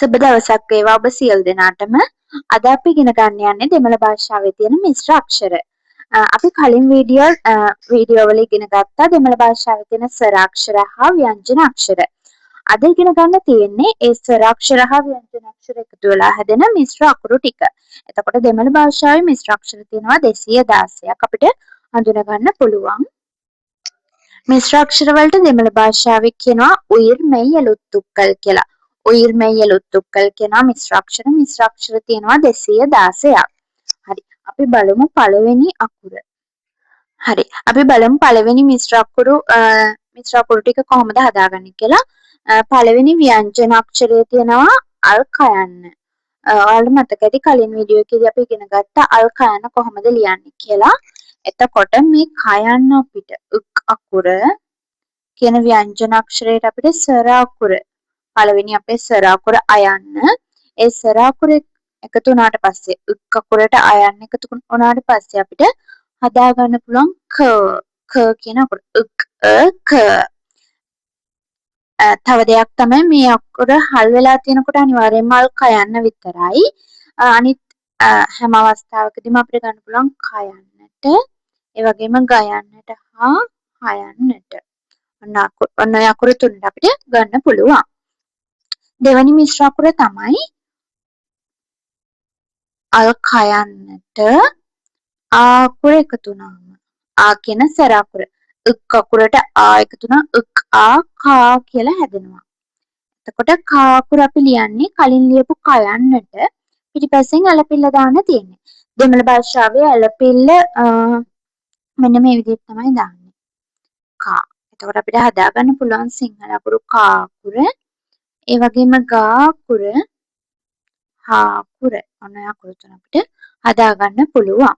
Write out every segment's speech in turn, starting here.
සුබ දවසක් වේවා ඔබ සියලු දෙනාටම. අද අපි ඉගෙන ගන්න යන්නේ දෙමළ භාෂාවේ තියෙන මිශ්‍ර අක්ෂර. අපි කලින් වීඩියෝ වල ඉගෙන ගත්තා දෙමළ භාෂාවේ තියෙන ස්වර අක්ෂර හා ව්‍යංජන අක්ෂර. අද ඉගෙන ගන්න තියෙන්නේ ඒ ස්වර අක්ෂර හා ව්‍යංජන අක්ෂර එකතු වෙලා හැදෙන මිශ්‍ර අකුරු ටික. එතකොට දෙමළ භාෂාවේ මිශ්‍ර අක්ෂර තියෙනවා 216ක් අපිට හඳුනා ගන්න පුළුවන්. මිශ්‍ර අක්ෂර වලට දෙමළ භාෂාවේ කියනවා උයිර් මෙයි එලුත්තුක්කල් කියලා. උයිර් මෙයි එලුත්තුක්කල් කියනවා මිශ්‍ර අක්ෂර. මිශ්‍ර අක්ෂර තියෙනවා 216ක්. හරි. අපි බලමු පළවෙනි අකුර. හරි. අපි බලමු පළවෙනි මිශ්‍ර අකුරු ටික කොහොමද හදාගන්නේ කියලා. පළවෙනි ව්‍යංජන අක්ෂරය තියෙනවා අල් කයන්න. ඔයාලට මතක ඇති කලින් වීඩියෝ එකේදී අපි ඉගෙන ගත්ත අල් කයන්න කොහොමද ලියන්නේ කියලා. එතකොට මේ කයන්න අපිට උක් අකුර කියන ව්‍යංජන අක්ෂරයට අපිට ස්වර අකුර පළවෙනි අපේ ස්වර අකුර අයන්න ඒ ස්වර අකුර එකතු වුණාට පස්සේ උක් අකුරට අයන්න එකතු වුණාට පස්සේ අපිට හදා ගන්න පුළුවන් ක කියන අකුර උක් ක. තව දෙයක් තමයි මේ අකුර හල් වෙලා තියෙනකොට අනිවාර්යයෙන්ම අල් කයන්න විතරයි. අනිත් හැම අවස්ථාවකදීම අපිට ගන්න පුළුවන් කයන්නට ඒ වගේම ගයන්නට හා හයන්නට. ඔන්න ඔය අකුරු තුනට අපිට ගන්න පුළුවන්. දෙවැනි මිශ්‍ර අකුර තමයි අල් කයන්නට ආකුර එකතු වුණාම ආ කියන සර අකුර උක් අකුරට ආ එකතු වුණා උක් ආ කා කියලා හැදෙනවා. එතකොට කා අකුර අපි ලියන්නේ කලින් ලියපු කයන්නට පිටිපස්සෙන් ඇලපිල්ල දාන්න තියෙන්නේ. දෙමළ භාෂාවේ ඇලපිල්ල මෙන්න මේ විදිහට තමයි දාන්නේ. කා. එතකොට අපිට හදාගන්න පුළුවන් සිංහල අකුරු කා අකුර ඒ වගේම ගා අකුර හා අකුර ඔන්න ඔය අකුරු තුන අපිට හදාගන්න පුළුවන්.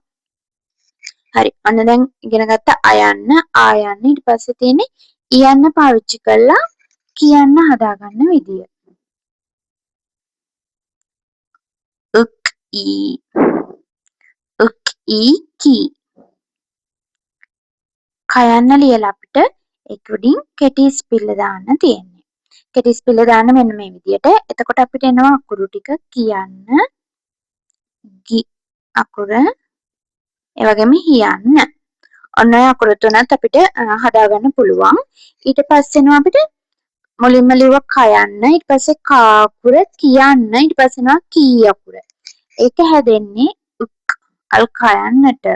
හරි. ඔන්න දැන් ඉගෙන ගත්ත අයන්න ආයන්න ඊට පස්සේ තියෙන්නේ ඉයන්න පාවිච්චි කරලා කියන්න හදාගන්න විදිය. උක් ඊ කී. කයන්න ලියලා අපිට ඒක උඩින් කෙටි ස්පිල්ල දාන්න තියෙන්නේ. කෙටි ස්පිල්ල දාන්න මෙන්න මේ විදියට. එතකොට අපිට එනවා අකුරු ටික කියන්න ගි අකුර ඒ වගේම හියන්න. ඔන්න ඔය අකුරු තුනත් අපිට හදාගන්න පුළුවන්. ඊට පස්සේ එනවා අපිට මුලින්ම ලිව්ව කයන්න ඊට පස්සේ කා අකුර කියන්න ඊට පස්සේ එනවා කී අකුර. ඒක හැදෙන්නේ උක් අල් කයන්නට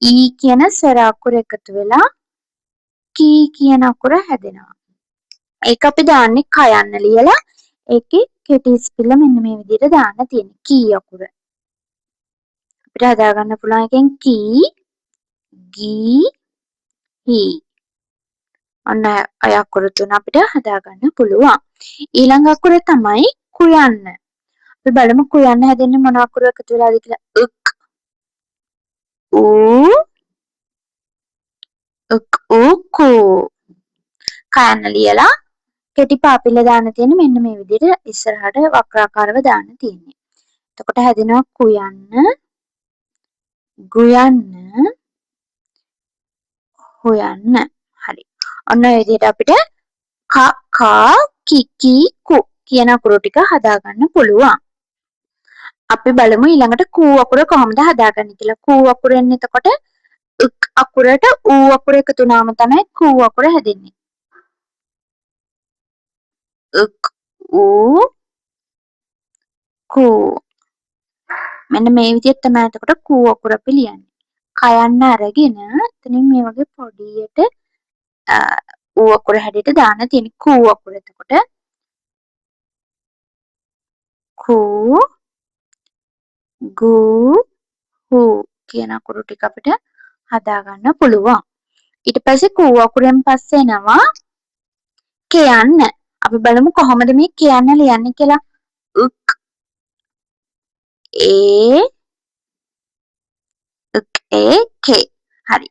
ඊ කියන ස්වර අකුර එකතු වෙලා කී කියන අකුර හැදෙනවා. ඒක අපි දාන්නේ කයන්න ලියලා ඒකේ කෙටි ස්පිල්ල මෙන්න මේ විදිහට දාන්න තියෙන්නේ කී අකුර. අපිට හදාගන්න පුළුවන් එකෙන් කී ගී හී ඔන්න ඔය අකුරු තුන අපිට හදාගන්න පුළුවන්. ඊළඟ අකුර තමයි කුයන්න. අපි බලමු කුයන්න හැදෙන්නේ මොන අකුර එකතු වෙලාද කියලා. උක් කූ. කයන්න ලියලා කෙටි පාපිල්ල දාන්න තියෙන්නේ මෙන්න මේ විදිහට ඉස්සරහට වක්‍රාකාරව දාන්න තියෙන්නේ. එතකොට හැදෙනවා කුයන්න ගුයන්න හොයන්න. හරි. ඔන්න ඔය විදිහට අපිට කා කිකි කු කියන අකුරු ටික හදාගන්න පුළුවන්. අපි බලමු ඊළඟට කූ අකුර කොහොමද හදාගන්නේ කියලා. කූ අකුරෙන් එතකොට උක් අකුරට ඌ අකුර එකතු වුණාම තමයි කූ අකුර හැදෙන්නේ. උක් ඌ කූ. මෙන්න මේ විදිහට තමයි එතකොට කූ අකුර අපි ලියන්නේ. කයන්න අරගෙන එතනින් මේ වගේ පොඩියට ඌ අකුර හැඩයට දාන්න තියෙන කූ අකුර. එතකොට කූ ගූ හූ කියන අකුරු ටික අපිට හදාගන්න පුළුවන්. ඊට පස්සේ කූ අකුරෙන් පස්සේ එනවා කියන්න. අපි බලමු කොහොමද මේ කියන්න ලියන්නේ කියලා. උක් කේ. හරි.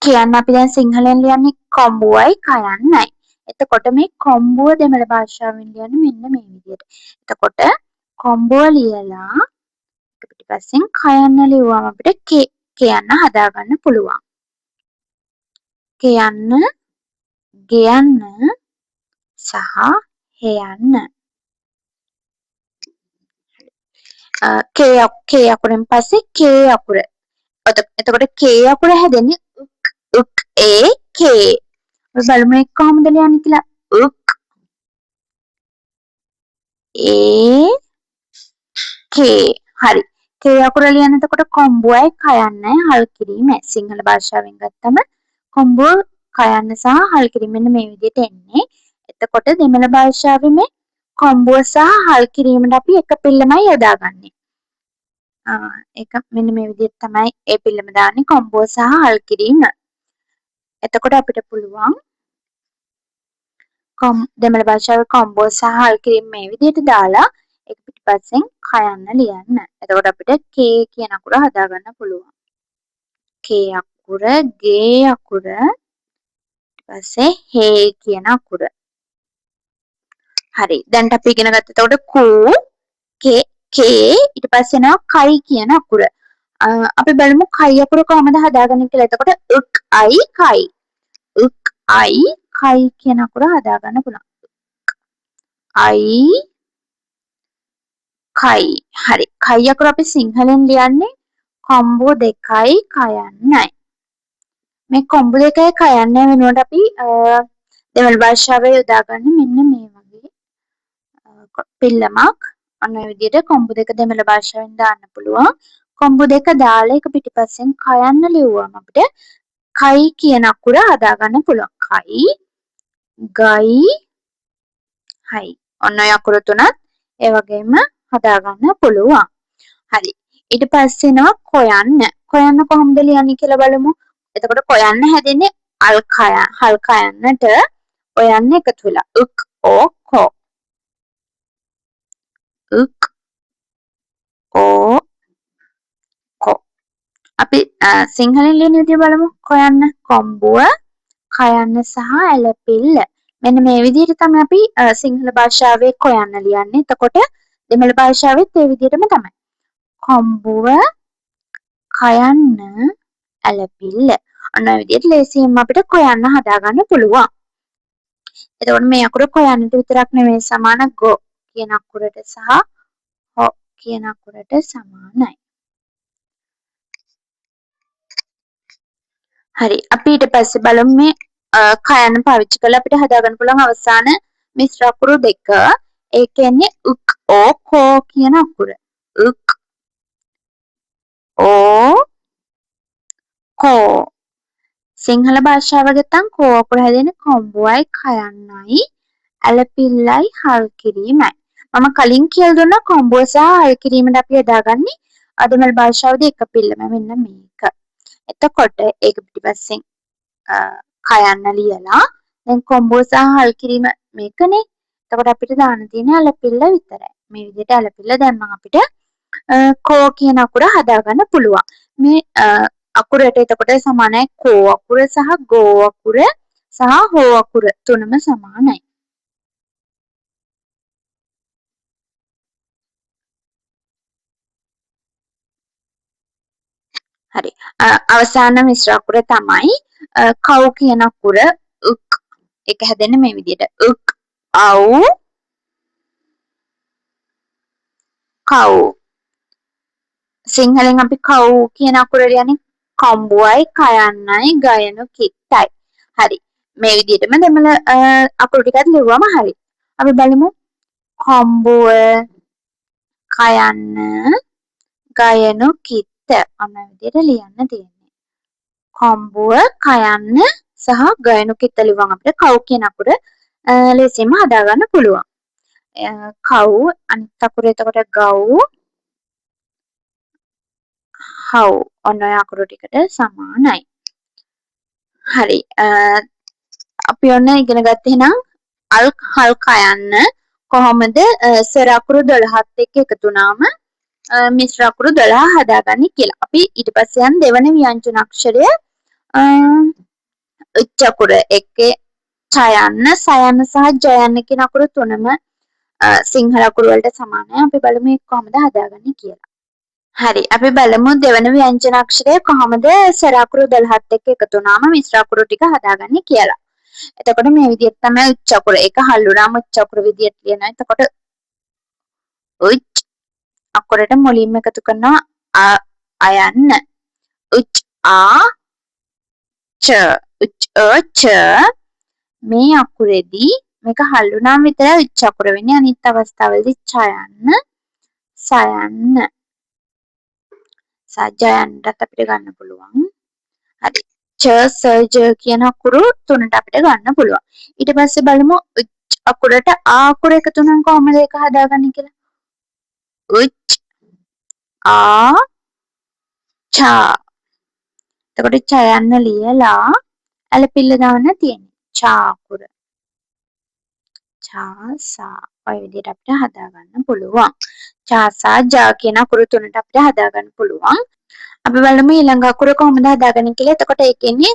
කියන්න අපි දැන් සිංහලෙන් ලියන්නේ කොම්බුවයි කයන්නයි. එතකොට මේ කොම්බුව දෙමළ භාෂාවෙන් ලියන්නේ මෙන්න මේ විදිහට. එතකොට කොම්බුව ලියලා පිටිපස්සෙන් කයන්න ලිව්වම අපිට කියන්න හදාගන්න පුළුවන්. කියන්න ගෙයන්න සහ හෙයන්න. K අකුරෙන් පස්සේ K අකුර. එතකොට K අකුර හැදෙන්නේ උක් ඒ K. බලමු ඒක කොහොමද ලියන්නේ කියලා. උක් ඒ K. හරි. K අකුර ලියන්න එතකොට කොම්බුවයි කයන්නයි හල් කිරීම. සිංහල භාෂාවෙන් ගත්තම කොම්බුව කයන්න සහ හල් කිරීම මෙන්න මේ විදිහට එන්නේ. එතකොට දෙමළ භාෂාවේ මේ කොම්බුව සහ හල් කිරීමට අපි එක පිල්ලමයි යොදාගන්නේ. ඒක මෙන්න මේ විදිහට තමයි ඒ පිල්ලම දාන්නේ කොම්බුව සහ හල් කිරීම. එතකොට අපිට පුළුවන් දෙමළ භාෂාවේ කොම්බුව සහ හල් කිරීම මේ විදිහට දාලා ඒක පිටිපස්සෙන් කයන්න ලියන්න. එතකොට අපිට K කියන අකුර හදාගන්න පුළුවන්. K අකුර, G අකුර, ඊපස්සේ හේ කියන අකුර. හරි. දැන් අපි ඉගෙන ගත්ත එතකොට කූ, K ඊට පස්සේ එනවා කයි කියන අකුර. අපි බලමු කයි අකුර කොහොමද හදාගන්නේ කියලා. එතකොට උක් අයි කයි. උක් අයි කයි කියන අකුර හදාගන්න පුළුවන්. අයි කයි. හරි. කයි අකුර අපි සිංහලෙන් ලියන්නේ කොම්බු දෙකයි කයන්නයි. මේ කොම්බු දෙකයි කයන්නයි වෙනුවට අපි දෙමළ භාෂාවේ යොදාගන්නේ මෙන්න මේ වගේ පිල්ලමක්. අන්න ඔය විදිහට කොම්බු දෙක දෙමළ භාෂාවෙන් දාන්න පුළුවන්. කොම්බු දෙක දාලා එක පිටිපස්සෙන් කයන්න ලිව්වම අපිට කයි කියන අකුර හදාගන්න පුළුවන්. කයි, ගයි, හයි. ඔන්න ඔය අකුර තුනත් ඒ වගේම හදාගන්න පුළුවන්. හරි. ඊට පස්සේ එනවා කොයන්න. කොයන්න කොහොමද ලියන්නේ කියලා බලමු. එතකොට කොයන්න හැදෙන්නේ හල් කයන්නට ඔයන්න එකතු වෙලා. උක් ඕ කෝ. උක් ඕ කෝ. අපි සිංහලෙන් ලියන විදිය බලමු. කොයන්න කොම්බුව, කයන්න සහ ඇලපිල්ල. මෙන්න මේ විදිහට තමයි අපි සිංහල භාෂාවේ කොයන්න ලියන්නේ. එතකොට දෙමළ භාෂාවෙත් ඒ විදිහටම තමයි. කොම්බුව, කයන්න, ඇලපිල්ල. ඔන්න ඔය විදිහට ලේසියෙන්ම අපිට කොයන්න හදාගන්න පුළුවන්. එතකොට මේ අකුර කොයන්නට විතරක් නෙමෙයි සමාන ගෝ කියන අකුරට සහ හො කියන අකුරට සමානයි. හරි. අපි ඊට පස්සේ බලමු මේ කයන්න පාවිච්චි කරලා අපිට හදාගන්න පුළුවන් අවසාන මිශ්‍ර අකුරු දෙක. ඒ කියන්නේ උක් ඕ කෝ කියන අකුර. උක් ඕ කෝ. සිංහල භාෂාව ගත්තම් කෝ අකුර හැදෙන්නේ කොම්බුවයි කයන්නයි ඇලපිල්ලයි හල් කිරීමයි. මම කලින් කියලා දුන්නා කොම්බුව සහ හල් කිරීමට අපි යොදාගන්නේ දෙමළ භාෂාවේදී එක පිල්ලම මෙන්න මේක. එතකොට ඒක පිටිපස්සෙන් කයන්න ලියලා දැන් කොම්බුව සහ හල් කිරීම මේකනේ. එතකොට අපිට දාන්න තියෙන්නේ ඇලපිල්ල විතරයි. මේ විදිහට ඇලපිල්ල දැම්මම අපිට කෝ කියන අකුර හදාගන්න පුළුවන්. මේ අකුරට එතකොට සමානයි කෝ අකුර සහ ගෝ අකුර සහ හෝ අකුර තුනම සමානයි. හරි. අවසාන මිශ්‍ර අකුර තමයි කව් කියන අකුර උක්. ඒක හැදෙන්නේ මේ විදිහට. උක් අව් කව්. සිංහලෙන් අපි කව් කියන අකුර ලියන්නේ කොම්බුවයි කයන්නයි ගයනු කිත්තයි. හරි. මේ විදිහටම දෙමළ අකුරු ටිකත් ලිව්වම හරි. අපි බලමු කොම්බුව කයන්න ගයනු කිත්ත. අන්න විදිහට ලියන්න තියෙන්නේ. කොම්බුව කයන්න සහ ගයනු කිත්ත ලිව්වම අපිට කව් කියන අකුර ලේසියෙන්ම හදාගන්න පුළුවන්. කව් අනිත් අකුර එතකොට ගව් හව් ඔන්න ඔය අකුරු ටිකට සමානයි. හරි. අපි ඔන්න ඉගෙන ගත්තේ එහෙනම් හල් කයන්න කොහොමද ස්වර අකුරු 12ත් එක්ක එකතු වුණාම මිශ්‍ර අකුරු 12 හදාගන්නේ කියලා. අපි ඊට පස්සේ යන දෙවන ව්‍යංජන අක්ෂරය උච්ච අකුර එකේ ඡයන්න, සයන්න සහ ජයන්න කියන අකුරු තුනම සිංහල අකුරු වලට සමානයි. අපි බලමු මේක කොහොමද හදාගන්නේ කියලා. හරි. අපි බලමු දෙවන ව්‍යංජන අක්ෂරය කොහොමද ස්වර අකුරු 12ත් එක්ක එකතු වුණාම මිශ්‍ර අකුරු ටික හදාගන්නේ කියලා. එතකොට මේ විදිහට තමයි උච්ච අකුර. ඒක හල්ුණාම උච්ච අකුර විදිහට ලියනවා. එතකොට උච් අකුරට මුලින්ම එකතු කරනවා අයන්න. උච් ආ ච උච් ච මේ අකුරේදී මේක හල්ුණාම විතරයි උච් අකුර වෙන්නේ. අනිත් අවස්ථාවලදී චයන්න සයන්න සජයන්නත් අපිට ගන්න පුළුවන්. හරි. ච ස ජ කියන අකුරු තුනට අපිට ගන්න පුළුවන්. ඊට පස්සේ බලමු උච් අකුරට ආ අකුර එකතු වුණාම කොහොමද ඒක හදාගන්නේ කියලා. උච් ආ චා. එතකොට චයන්න ලියලා ඇලපිල්ල දාන්න තියෙන්නේ. චා අකුර. චා සා. ඔය විදිහට අපිට හදාගන්න පුළුවන්. චා සා ජා කියන අකුරු තුනට අපිට හදාගන්න පුළුවන්. අපි බලමු ඊළඟ අකුර කොහොමද හදාගන්නේ කියලා. එතකොට ඒකෙන්නේ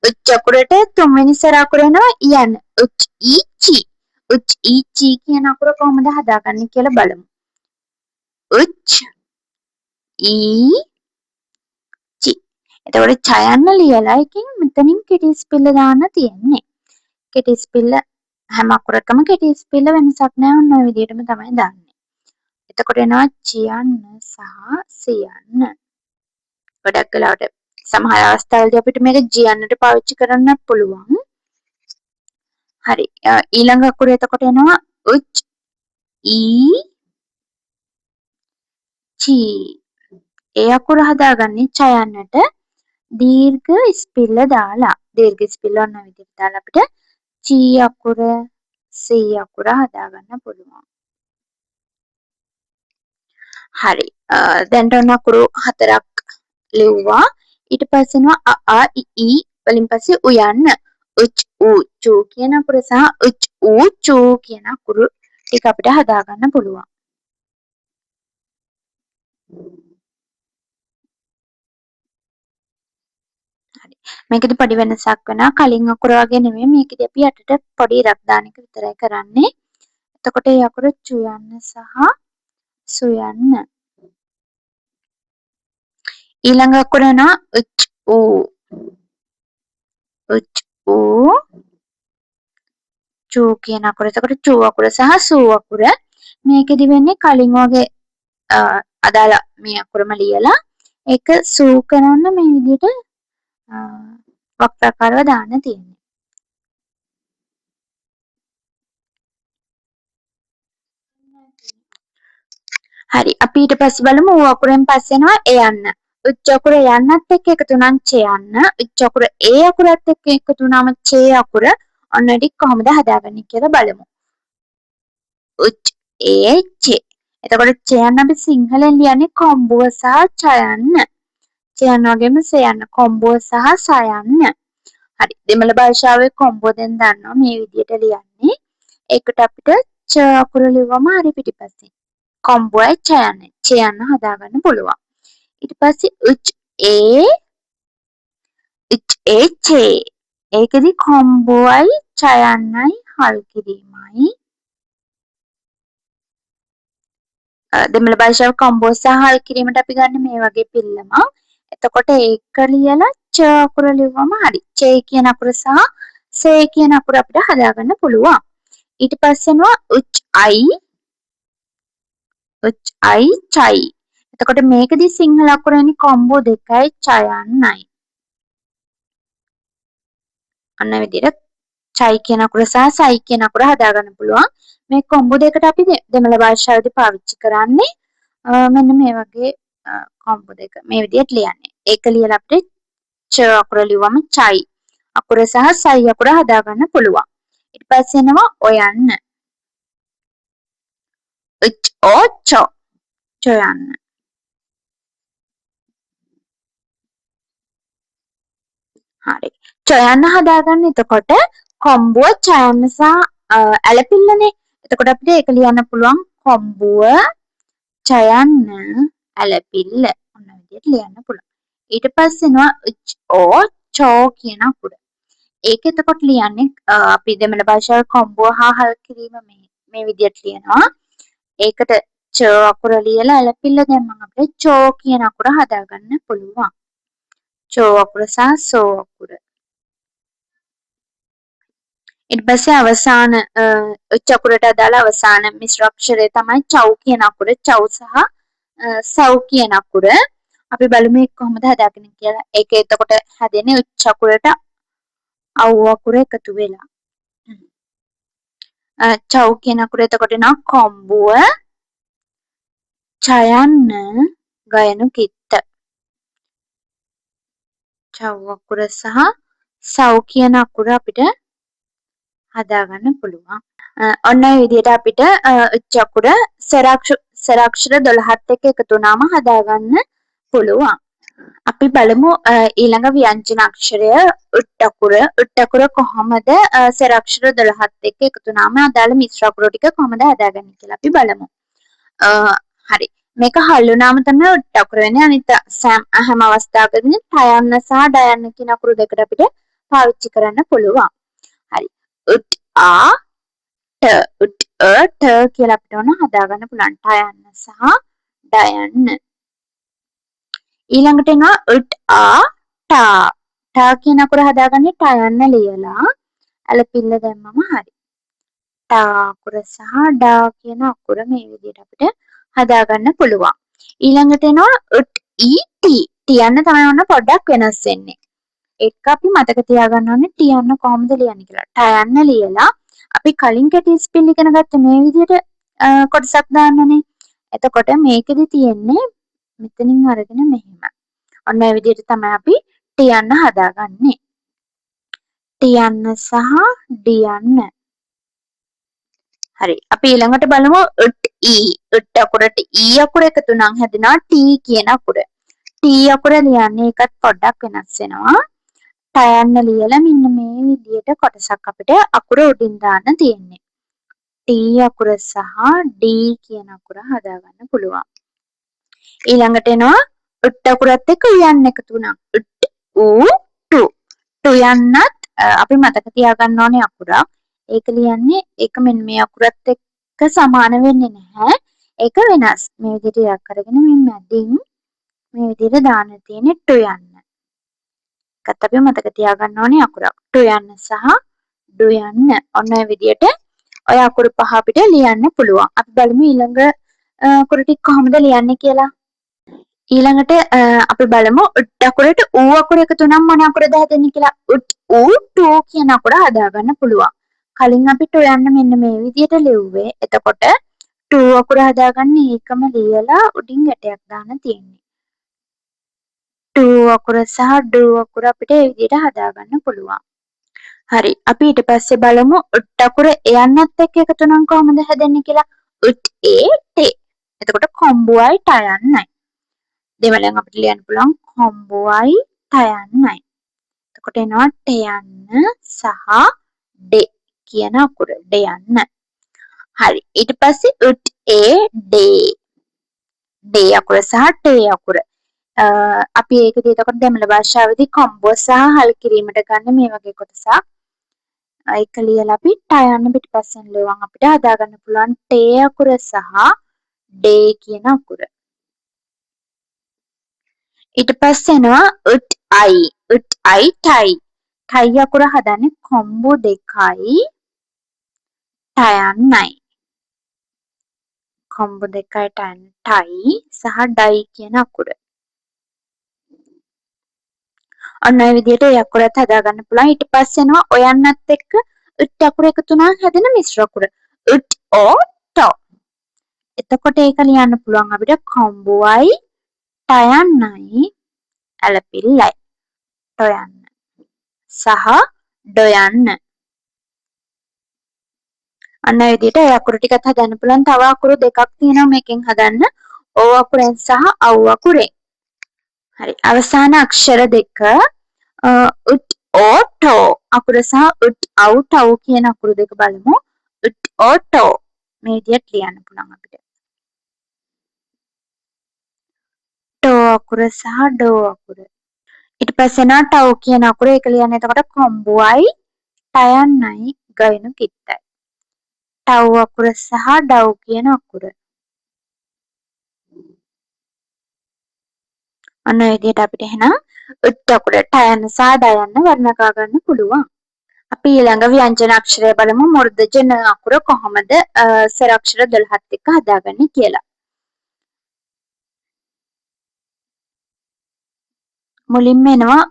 උච් අකුරට තුන්වෙනි සර අකුර එනවා යන්න. උච් ඊ චි. උච් ඊ චි කියන අකුර කොහොමද හදාගන්නේ කියලා බලමු. උච් ඊ චි. එතකොට චයන්න ලියලා එකෙන් මෙතනින් කෙටි ස්පෙල්ල දාන්න තියෙන්නේ. කෙටි ස්පෙල්ල හැම අකුරකම කෙටි ස්පෙල්ල වෙනසක් නැහැ. ඔන්න ඔය විදිහටම තමයි දාන්නේ. එතකොට එනවා චියන්න සහ සියන්න. ගොඩක් වෙලාවට සමහර අවස්ථාවලදී අපිට මේක ජියන්නට පාවිච්චි කරන්න පුළුවන්. හරි. ඊළඟ අකුර එතකොට එනවා උච් ඊ චි. ඒ අකුර හදාගන්නේ චයන්නට දීර්ඝ ස්පිල්ල දාලා. දීර්ඝ ස්පිල්ල ඔන්න විදිහට දාලා අපිට චී අකුර සී අකුර හදාගන්න පුළුවන්. හරි. දැන් ඔන්න අකුරු 4ක් ලිව්වා. ඊට පස්සේ එනවා අ ආ ඉ ඊ වලින් පස්සේ උයන්න. උච් ඌ චූ කියන අකුර සහ උච් ඌ චූ කියන අකුරු ටික අපිට හදාගන්න පුළුවන්. හරි. මේකෙදි පොඩි වෙනසක් වෙනවා. කලින් අකුර වගේ නෙමෙයි මේකෙදි අපි යටට පොඩි ඉරක් දාන එක විතරයි කරන්නේ. එතකොට මේ අකුර චුයන්න සහ සුයන්න. ඊළඟ අකුර එනවා උච් ඌ. උච් ඌ චූ කියන අකුර. එතකොට චූ අකුර සහ සූ අකුර මේකෙදි වෙන්නේ කලින් වගේ අදාළ මේ අකුරම ලියලා ඒක සූ කරන්න මේ විදිහට වක්‍රාකාරව දාන්න තියෙන්නේ. හරි. අපි ඊට පස්සේ බලමු ඌ අකුරෙන් පස්සේ එනවා එයන්න. උච් අකුර යන්නත් එක්ක එකතු වුණාම චයන්න. උච් අකුර ඒ අකුරත් එක්ක එකතු වුණාම චේ අකුර. ඔන්න ටික කොහොමද හදාගන්නේ කියලා බලමු. උච් ඒ චේ. එතකොට චයන්න අපි සිංහලෙන් ලියන්නේ කොම්බුව සහ චයන්න. චයන්න වගේම සයන්න කොම්බුව සහ සයන්න. හරි. දෙමළ භාෂාවේ කොම්බුව දැන් දන්නවා මේ විදිහට ලියන්නේ. ඒකට අපිට ච අකුර ලිව්වම හරි පිටිපස්සේ. කොම්බුවයි චයන්න. චයන්න හදාගන්න පුළුවන්. ඊට පස්සේ උච් ඒ චේ. ඒකෙදි කොම්බුවයි චයන්නයි හල් කිරීමයි. දෙමළ භාෂාව කොම්බෝ සහ හල් කිරීමට අපි ගන්න මේ වගේ පිළිලමක්. එතකොට ඒක ලියලා ච අකුර ලිව්වම හරි. චේ කියන අකුර සහ සේ කියන අකුර අපිට හදාගන්න පුළුවන්. ඊට පස්සේ එනවා උච් අයි චයි. එතකොට මේකෙදි සිංහල අකුර වෙන්නේ කොම්බෝ දෙකයි චයන්නයි. අන්න විදිහට චයි කියන අකුර සහ සයි කියන අකුර හදාගන්න පුළුවන්. මේ කොම්බෝ දෙකට අපි දෙමළ භාෂාවේදී පාවිච්චි කරන්නේ මෙන්න මේ වගේ කොම්බෝ දෙක මේ විදිහට ලියන්නේ. ඒක ලියලා අපිට ච අකුර ලිව්වම චයි අකුර සහ සයි අකුර හදාගන්න පුළුවන්. ඊට පස්සේ එනවා ඔයන්න. උච් ඕ චෝ චොයන්න. හරි. චොයන්න හදාගන්න එතකොට කොම්බුව චයන්න සහ ඇලපිල්ලනේ. එතකොට අපිට ඒක ලියන්න පුළුවන් කොම්බුව චයන්න ඇලපිල්ල. ඔන්න විදිහට ලියන්න පුළුවන්. ඊට පස්සේ එනවා උච් ඕ චෝ කියන අකුර. ඒක එතකොට ලියන්නේ අපි දෙමළ භාෂාවේ කොම්බුව හා හල් කිරීම මේ විදිහට ලියනවා. ඒකට ච අකුර ලියලා ඇලපිල්ල දැම්මම අපිට චෝ කියන අකුර හදාගන්න පුළුවන්. චෝ අකුර සහ සෝ අකුර. ඊට පස්සේ අවසාන උච් අකුරට අදාළ අවසාන මිශ්‍ර අක්ෂරය තමයි චව් කියන අකුර. චව් සහ සව් කියන අකුර. අපි බලමු ඒක කොහොමද හදාගන්නේ කියලා. ඒක එතකොට හැදෙන්නේ උච්ච අකුරට අව් අකුර එකතු වෙලා. චව් කියන අකුර එතකොට එනවා කොම්බුව, චයන්න, ගයනු කිත්ත. චව් අකුර සහ සව් කියන අකුර අපිට හදාගන්න පුළුවන්. ඔන්න ඔය විදිහට අපිට උච්ච අකුර ස්වරාක්ෂර 12ත් එක්ක එකතු වුණාම හදාගන්න පුළුවන්. අපි බලමු ඊළඟ ව්‍යංජන අක්ෂරය උට් අකුර. උට් අකුර කොහොමද ස්වරාක්ෂර 12ත් එක්ක එකතු වුණාම අදාළ මිශ්‍ර අකුරු ටික කොහොමද හදාගන්නේ කියලා අපි බලමු. හරි. මේක හල් වුණාම තමයි උට් අකුර වෙන්නේ. අනිත් හැම අවස්ථාවකදී ටයන්න සහ ඩයන්න කියන අකුරු දෙකට අපිට පාවිච්චි කරන්න පුළුවන්. හරි. උට් ආ උට් ට කියලා අපිට ඕන හදාගන්න පුළුවන්. ටයන්න සහ ඩයන්න. ඊළඟට එනවා උට් ආ ටා. ටා කියන අකුර හදාගන්නේ ටයන්න ලියලා ඇලපිල්ල දැම්මම හරි. ටා අකුර සහ ඩා කියන අකුර මේ විදිහට අපිට හදාගන්න පුළුවන්. ඊළඟට එනවා උට් ඊ ටී. ටියන්න තමයි ඔන්න පොඩ්ඩක් වෙනස් වෙන්නේ. ඒක අපි මතක තියාගන්න ඕනේ ටියන්න කොහොමද ලියන්නේ කියලා. ටයන්න ලියලා අපි කලින් කැටි ස්පෙල් ඉගෙන ගත්ත මේ විදිහට කොටසක් දාන්නනේ. එතකොට මේකෙදි තියෙන්නේ මෙතනින් අරගෙන මෙහෙම. ඔන්න මේ විදිහට තමයි අපි ටියන්න හදාගන්නේ. ටියන්න සහ ඩියන්න. හරි. අපි ඊළඟට බලමු උට් ඊ. උට් අකුරට ඊ අකුර එකතු නම් හැදෙනවා ටී කියන අකුර. ටී අකුර ලියන්නේ ඒකත් පොඩ්ඩක් වෙනස් වෙනවා. ටයන්න ලියලා මෙන්න මේ විදිහට කොටසක් අපිට අකුර උඩින් දාන්න තියෙන්නේ. ටී අකුර සහ ඩී කියන අකුර හදාගන්න පුළුවන්. ඊළඟට එනවා උට් අකුරත් එක්ක යන්න එකතු වුණා. උට් ඌ ටු. ටු යන්නත් අපි මතක තියාගන්න ඕනේ අකුරක්. ඒක ලියන්නේ ඒක මෙන්න මේ අකුරත් එක්ක සමාන වෙන්නේ නැහැ. ඒක වෙනස්. මේ විදිහට ඉලක්ක කරගෙන මේ මැදින් මේ විදිහට දාන්න තියෙන්නේ ටු යන්න. ඒකත් අපි මතක තියාගන්න ඕනේ අකුරක්. ටු යන්න සහ ඩු යන්න. ඔන්න ඔය විදිහට ඔය අකුරු පහ අපිට ලියන්න පුළුවන්. අපි බලමු ඊළඟ අකුරු ටික කොහොමද ලියන්නේ කියලා. ඊළඟට අපි බලමු උට් අකුරට ඌ අකුර එකතු නම් මොන අකුරද හැදෙන්නේ කියලා. උට් ඌ ටූ කියන අකුර හදාගන්න පුළුවන්. කලින් අපි ටු යන්න මෙන්න මේ විදිහට ලිව්වේ. එතකොට ටූ අකුර හදාගන්න ඒකම ලියලා උඩින් ගැටයක් දාන්න තියෙන්නේ. ටූ අකුර සහ ඩූ අකුර අපිට ඒ විදිහට හදාගන්න පුළුවන්. හරි. අපි ඊට පස්සේ බලමු උට් අකුර එයන්නත් එක්ක එකතු නම් කොහොමද හැදෙන්නේ කියලා. උට් ඒ ටේ. එතකොට කොම්බුවයි ටයන්නයි. දෙමළෙන් අපිට ලියන්න පුළුවන් කොම්බුවයි ටයන්නයි. එතකොට එනවා ටයන්න සහ ඩේ කියන අකුර. ඩයන්න. හරි. ඊට පස්සේ උට් ඒ ඩේ. ඩේ අකුර සහ ටේ අකුර. අපි ඒකදී එතකොට දෙමළ භාෂාවේදී කොම්බුව සහ හල් කිරීමට ගන්න මේ වගේ කොටසක්. ඒක ලියලා අපි ටයන්න පිටිපස්සෙන් ලියුවම අපිට හදාගන්න පුළුවන් ටේ අකුර සහ ඩේ කියන අකුර. ඊට පස්සේ එනවා උට් අයි. උට් අයි ටයි. ටයි අකුර හදන්නේ කොම්බු දෙකයි ටයන්නයි. කොම්බු දෙකයි ටයි සහ ඩයි කියන අකුර. ඔන්න ඔය විදිහට ඒ අකුරත් හදාගන්න පුළුවන්. ඊට පස්සේ එනවා ඔයන්නත් එක්ක උට් අකුර එකතු වුණාම හැදෙන මිශ්‍ර අකුර. උට් ඕ ටෝ. එතකොට ඒක ලියන්න පුළුවන් අපිට කොම්බුවයි ටයන්නයි ඇලපිල්ලයි. ටොයන්න සහ ඩොයන්න. අන්න ඒ විදිහට ඒ අකුරු ටිකත් හදන්න පුළුවන්. තව අකුරු දෙකක් තියෙනවා මේකෙන් හදන්න. ඕ අකුරෙන් සහ අව් අකුරෙන්. හරි. අවසාන අක්ෂර දෙක උට් ඕ ටෝ අකුර සහ උට් අව් ටව් කියන අකුරු දෙක බලමු. උට් ඕ ටෝ මේ විදිහට ලියන්න පුළුවන් අපිට. ටෝ අකුර සහ ඩෝ අකුර. ඊට පස්සේ එනවා ටව් කියන අකුර. ඒක ලියන්නේ එතකොට කොම්බුවයි ටයන්නයි ගයනු කිත්තයි. ටව් අකුර සහ ඩව් කියන අකුර. ඔන්න ඔය විදිහට අපිට එහෙනම් උට් අකුර ටයන්න සහ ඩයන්න වර්ණකා ගන්න පුළුවන්. අපි ඊළඟ ව්‍යංජන අක්ෂරය බලමු. මුර්ධජ න අකුර කොහොමද ස්වර අක්ෂර 12ත් එක්ක හදාගන්නේ කියලා. මුලින්ම එනවා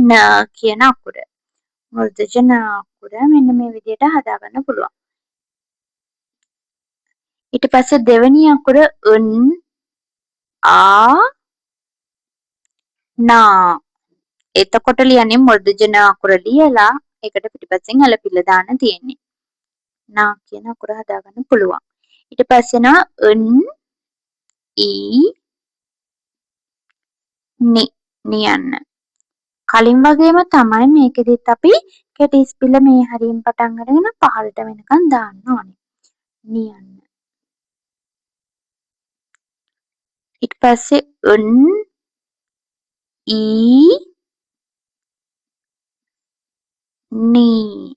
න කියන අකුර. මුර්ධජ න අකුර මෙන්න මේ විදිහට හදාගන්න පුළුවන්. ඊට පස්සේ දෙවෙනි අකුර ආ නා. එතකොට ලියන්නේ මුර්ධජ න අකුර ලියලා ඒකට පිටිපස්සෙන් ඇලපිල්ල දාන්න තියෙන්නේ. නා කියන අකුර හදාගන්න පුළුවන්. ඊට පස්සේ එනවා ඊ නි නියන්න. කලින් වගේම තමයි මේකෙදිත් අපි කෙටි ඉස්පිල්ල මේ හරියෙන් පටන් අරගෙන පහළට වෙනකන් දාන්න ඕනේ. නියන්න. ඊට පස්සේ ඊ නී.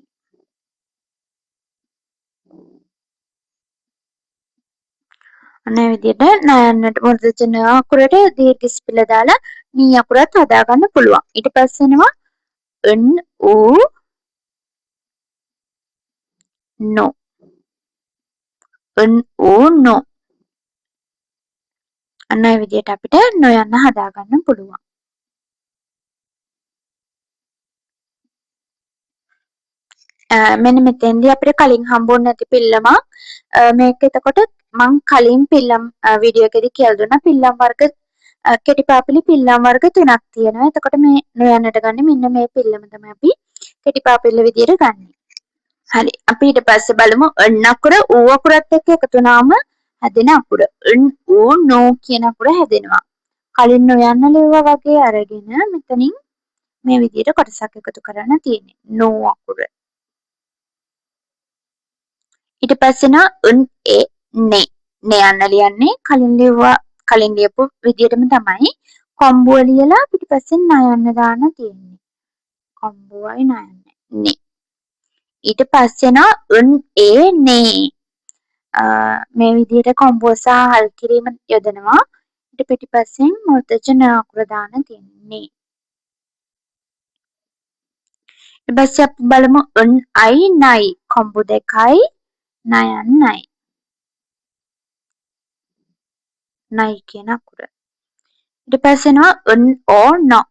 අනේ විදිහට නයන්නට මුර්ධජ න අකුරට දීර්ඝ ඉස්පිල්ල දාලා නී අකුරත් හදාගන්න පුළුවන්. ඊට පස්සේ එනවා නෝ. නෝ. අන්න ඒ විදිහට අපිට නොයන්න හදාගන්න පුළුවන්. මෙන්න මෙතෙන්දී අපිට කලින් හම්බුනේ නැති පිල්ලමක් මේක එතකොට මං කලින් පිල්ලම් වීඩියෝ එකේදී කියලා දුන්නා පිල්ලම් වර්ග කෙටි පාපිලි පිල්ලම් වර්ග 3ක් තියෙනවා. එතකොට මේ නොයන්නට ගන්න මෙන්න මේ පිල්ලම තමයි අපි කෙටි පාපිල්ල විදියට ගන්න. හරි. අපි ඊට පස්සේ බලමු න් අකුර ඌ අකුරත් එක්ක එකතු වුණාම හැදෙන අකුර. නෝ කියන අකුර හැදෙනවා. කලින් නොයන්න ලිව්වා වගේ අරගෙන මෙතනින් මේ විදියට කොටසක් එකතු කරන්න තියෙන්නේ. නෝ අකුර. ඊට පස්සේ නේ යන්න ලියන්නේ කලින් ලියපු විදියටම තමයි කොම්බුව ලියලා පිටිපස්සෙන් නයන්න දාන්න තියෙන්නේ. කොම්බුවයි නයන්නේ නේ. ඊට පස්සේ නේ මේ විදියට කොම්බුව සහ හල් කිරීම යොදනවා. ඊට පිටිපස්සෙන් මුර්ධජ න අකුර දාන්න තියෙන්නේ. ඊට පස්සේ අපි බලමු අයි නයි කොම්බු දෙකයි නයන්නයි. නයි කියන අකුර. ඊට පස්සේ නෝ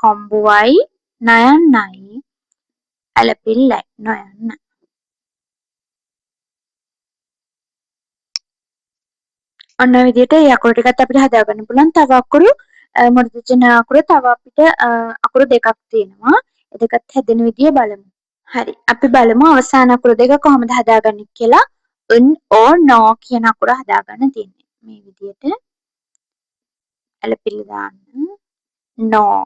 කොම්බුවයි නයන්නයි ඇලපිල්ලයි නොයන්න. ඔන්න ඔය විදිහට ඒ අකුරු ටිකත් අපිට හදාගන්න පුළුවන්. තව අකුරු මුර්ධජ න අකුර තව අපිට අකුරු දෙකක් තියෙනවා. ඒ දෙකත් හැදෙන විදිය බලමු. හරි. අපි බලමු අවසාන අකුරු දෙක කොහොමද හදාගන්නේ කියලා. නෝ කියන අකුර හදාගන්න තියෙන්නේ. මේ විදිහට ඇලපිල්ල දාන්න. නෝ.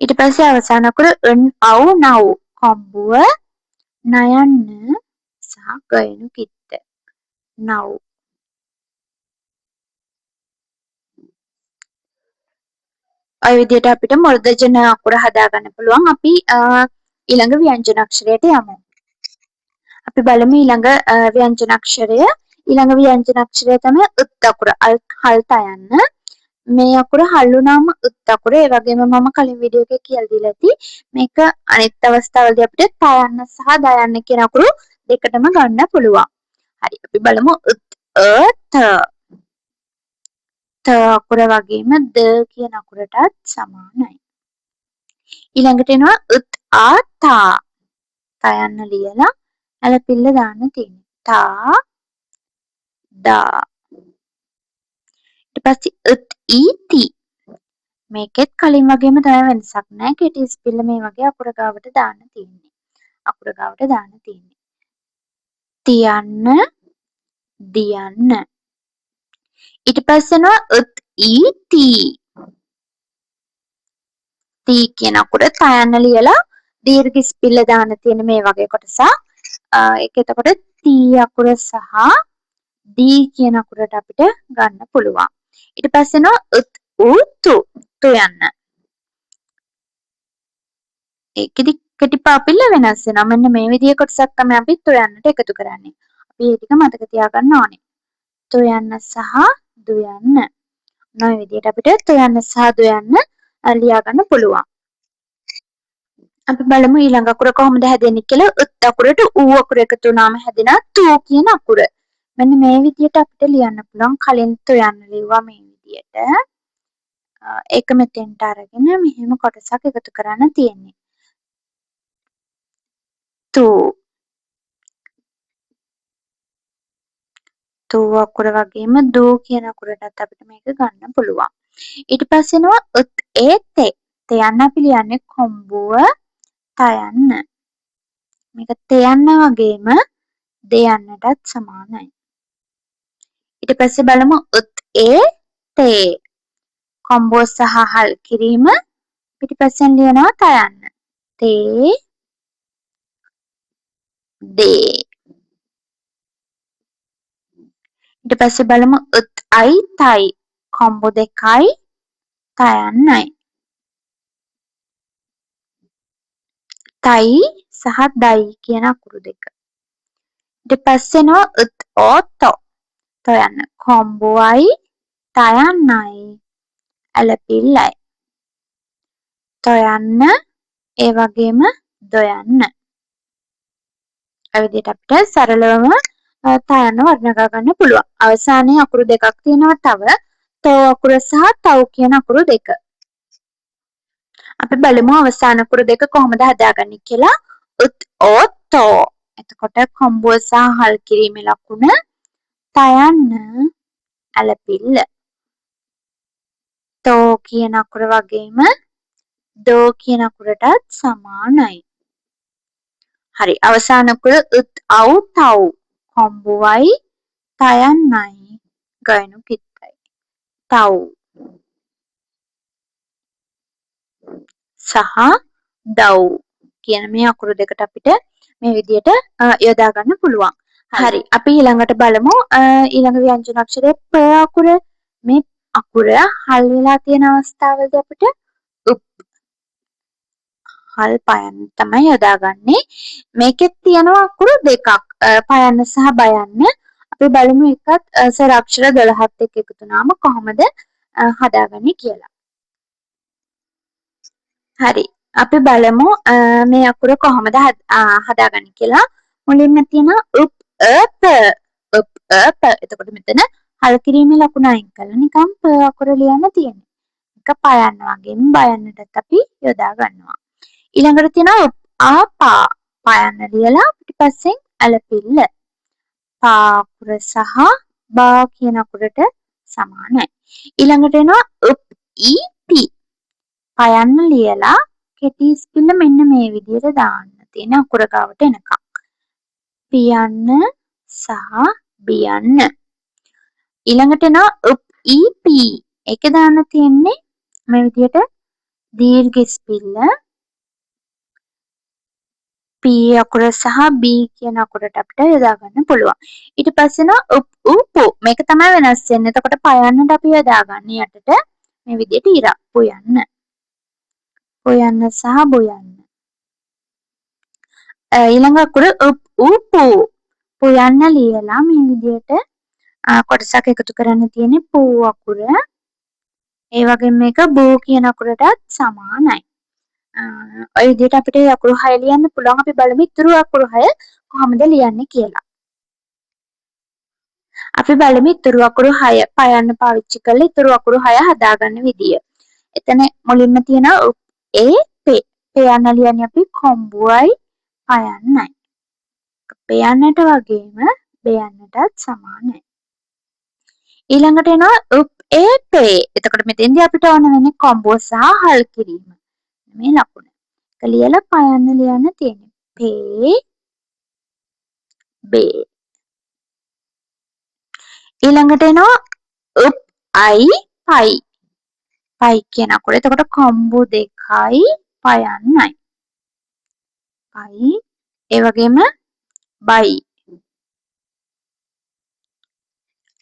ඊට පස්සේ අවසාන අකුර නව් කොම්බුව නයන්න සහ ගයනු කිත්ත. නව්. ඔය විදිහට අපිට මුර්ධජ න අකුර හදාගන්න පුළුවන්. අපි ඊළඟ ව්‍යංජන අක්ෂරයට යමු. අපි බලමු ඊළඟ ව්‍යංජන අක්ෂරය. ඊළඟ ව්‍යංජන අක්ෂරය තමයි අකුර. හල් තයන්න. මේ අකුර හල් වුණාම අකුර. ඒ වගේම මම කලින් වීඩියෝ එකේ කියලා දීලා ඇති. මේක අනිත් අවස්ථාවලදී අපිට තයන්න සහ දයන්න කියන අකුරු දෙකටම ගන්න පුළුවන්. හරි. අපි බලමු ත අකුර වගේම ද කියන අකුරටත් සමානයි. ඊළඟට එනවා තා. තයන්න ලියලා ඇලපිල්ල දාන්න තියෙනවා. දා. ඊට පස්සේ ති. මේකෙත් කලින් වගේම තමයි වෙනසක් නැහැ. කෙටි ඉස්පිල්ල මේ වගේ අකුර ගාවට දාන්න තියෙන්නේ. තියන්න දියන්න. ඊට පස්සේ එනවා තී කියන අකුර තයන්න ලියලා දීර්ඝ ඉස්පිල්ල දාන්න තියෙන මේ වගේ කොටසක්. ඒක එතකොට තී අකුර සහ දී කියන අකුරට අපිට ගන්න පුළුවන්. ඊට පස්සේ එනවා තු යන්න. ඒකෙදි කෙටි පාපිල්ල වෙනස් වෙනවා. මෙන්න මේ විදිහේ කොටසක් තමයි අපි තු යන්නට එකතු කරන්නේ. අපි මේ ටික මතක තියාගන්න ඕනේ. තු යන්න සහ දු යන්න. ඔය විදිහට අපිට තු යන්න සහ දු යන්න ලියා ගන්න පුළුවන්. අපි බලමු ඊළඟ අකුර කොහොමද හැදෙන්නේ කියලා. අකුරට ඌ අකුර එකතු වුණාම හැදෙන තු කියන අකුර. මෙන්න මේ විදිහට අපිට ලියන්න පුළුවන්. කලින් යන්න ලිව්වා මේ විදිහට. ඒක මෙතෙන්ට අරගෙන මෙහෙම කොටසක් එකතු කරන්න තියෙන්නේ. තෝ අකුර වගේම දෝ කියන අකුරටත් අපිට මේක ගන්න පුළුවන්. ඊට පස්සේ එනවා තේ. තයන්න අපි ලියන්නේ කොම්බුව තයන්න. මේක තයන්න වගේම දෙයන්නටත් සමානයි. ඊට පස්සේ බලමු තේ. කොම්බුව සහ හල් කිරීම පිටිපස්සෙන් ලියනවා තයන්න. තේ දේ. ඊට පස්සේ බලමු තයි. කොම්බු දෙකයි තයන්නයි. තයි සහ දයි කියන අකුරු දෙක. ඊට පස්සේ එනවා තොයන්න. කොම්බුවයි තයන්නයි ඇලපිල්ලයි. තොයන්න ඒ වගේම දොයන්න. ඒ විදිහට අපිට සරලවම තයන්න වර්ණනා ගන්න පුළුවන්. අවසානයේ අකුරු දෙකක් තියෙනවා තව. තෝ අකුර සහ තව් කියන අකුරු දෙක. අපි බලමු අවසාන අකුරු දෙක කොහොමද හදාගන්නේ කියලා. තෝ. එතකොට කොම්බුව සහ හල් කිරීමේ ලකුණ තයන්න ඇලපිල්ල. තෝ කියන අකුර වගේම දෝ කියන අකුරටත් සමානයි. හරි අවසාන අකුර තව්. කොම්බුවයි තයන්නයි ගයනු කිත්තයි. තව් සහ දව් කියන මේ අකුරු දෙකට අපිට මේ විදිහට යොදා ගන්න පුළුවන්. හරි අපි ඊළඟට බලමු ඊළඟ ව්‍යංජන අක්ෂරය ප අකුර. මේ අකුර හල් වෙලා තියෙන අවස්ථාවලදී අපිට හල් පයන්න තමයි යොදාගන්නේ. මේකෙත් තියෙනවා අකුරු දෙකක් පයන්න සහ බයන්න. අපි බලමු එකත් සර අක්ෂර 12ත් එක්ක එකතු වුණාම කොහොමද හදාගන්නේ කියලා. හරි අපි බලමු මේ අකුර කොහොමද හදාගන්නේ කියලා. මුලින්ම තියෙනවා එතකොට මෙතන හල් කිරීමේ ලකුණ අයින් කරලා නිකම් ප අකුර ලියන්න තියෙනවා. එක පයන්න වගේම බයන්නටත් අපි යොදා ගන්නවා. ඊළඟට තියෙනවා පයන්න ලියලා පිටිපස්සෙන් ඇලපිල්ල. පා අකුර සහ බා කියන අකුරට සමානයි. ඊළඟට එනවා පයන්න ලියලා කෙටි ස්පිල්ල මෙන්න මේ විදිහට දාන්න තියෙන අකුර ගාවට එනකම්. පියන්න සහ බියන්න. ඊළඟට එනවා ඒක දාන්න තියෙන්නේ මේ විදිහට දීර්ඝ ස්පිල්ල P අකුර සහ B කියන අකුරට අපිට යොදා ගන්න පුළුවන්. ඊට පස්සේ එනවා මේක තමයි වෙනස් වෙන්නේ. එතකොට පයන්නට අපි යොදාගන්නේ යටට මේ විදිහට ඉරක් පුයන්න. පුයන්න සහ බොයන්න. ඊළඟ අකුර පුයන්න ලියලා මේ විදිහට කොටසක් එකතු කරන්න තියෙන්නේ පූ අකුර. ඒ වගේම මේක බෝ කියන අකුරටත් සමානයි. ඔය විදිහට අපිට අකුරු 6 ලියන්න පුළුවන්. අපි බලමු ඉතුරු අකුරු 6 කොහොමද ලියන්නේ කියලා. අපි බලමු ඉතුරු අකුරු 6 පයන්න පාවිච්චි කරලා ඉතුරු අකුරු 6 හදාගන්න විදිය. එතන මුලින්ම තියෙනවා පයන්න ලියන්නේ අපි කොම්බුවයි පයන්නයි. පයන්නට වගේම බයන්නටත් සමානයි. ඊළඟට එනවා එතකොට මෙතෙන්දී අපිට ඕන වෙන්නේ කොම්බුව සහ හල් කිරීම. මේ ලකුණ. ඒක ලියලා පයන්න ලියන්න තියෙන්නේ. බේ. ඊළඟට එනවා පයි කියන අකුර. එතකොට කොම්බු දෙකයි පයන්නයි. පයි ඒ වගේම බයි.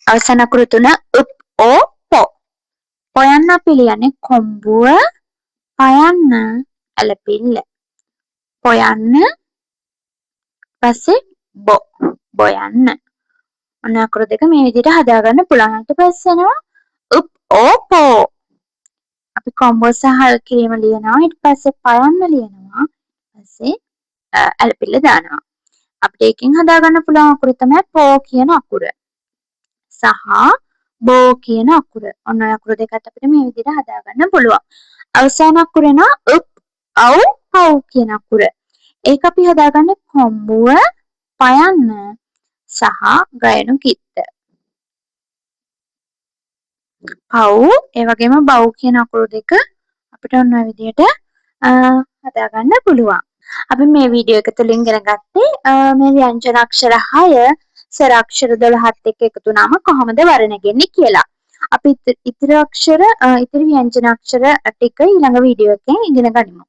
අවසාන අකුරු තුන පොයන්න අපි ලියන්නේ කොම්බුව පයන්න ඇලපිල්ල. පොයන්න පස්සේ බොයන්න. ඔන්න අකුරු දෙක මේ විදිහට හදාගන්න පුළුවන්. ඊට පස්සේ එනවා අපි කොම්බෝ සහ හල් කිරීම ලියනවා. ඊට පස්සේ පයන්න ලියනවා. ඊපස්සේ ඇලපිල්ල දානවා. අපිට එකෙන් හදාගන්න පුළුවන් අකුර තමයි පෝ කියන අකුර. සහ බෝ කියන අකුර. ඔන්න ඔය අකුරු දෙකත් අපිට මේ විදිහට හදාගන්න පුළුවන්. අවසාන අකුර නම් උප්, අව්, පව් කියන අකුර. ඒක අපි හදාගන්නේ කොම්බුව, පයන්න සහ ගයනු කිත්ත. පව් ඒ වගේම බව් කියන අකුරු දෙක අපිට ඔන්න ඔය විදිහට හදාගන්න පුළුවන්. අපි මේ වීඩියෝ එක තුළින් ඉගෙන ගත්තේ මේ ව්‍යංජන අක්ෂර 6 ස්වර අක්ෂර 12ත් එක්ක එකතු වුණාම කොහොමද වර්ණගන්නේ කියලා. අපි ඉතිරි ව්‍යංජන අක්ෂර ටික ඊළඟ වීඩියෝ එකෙන් ඉගෙන ගනිමු.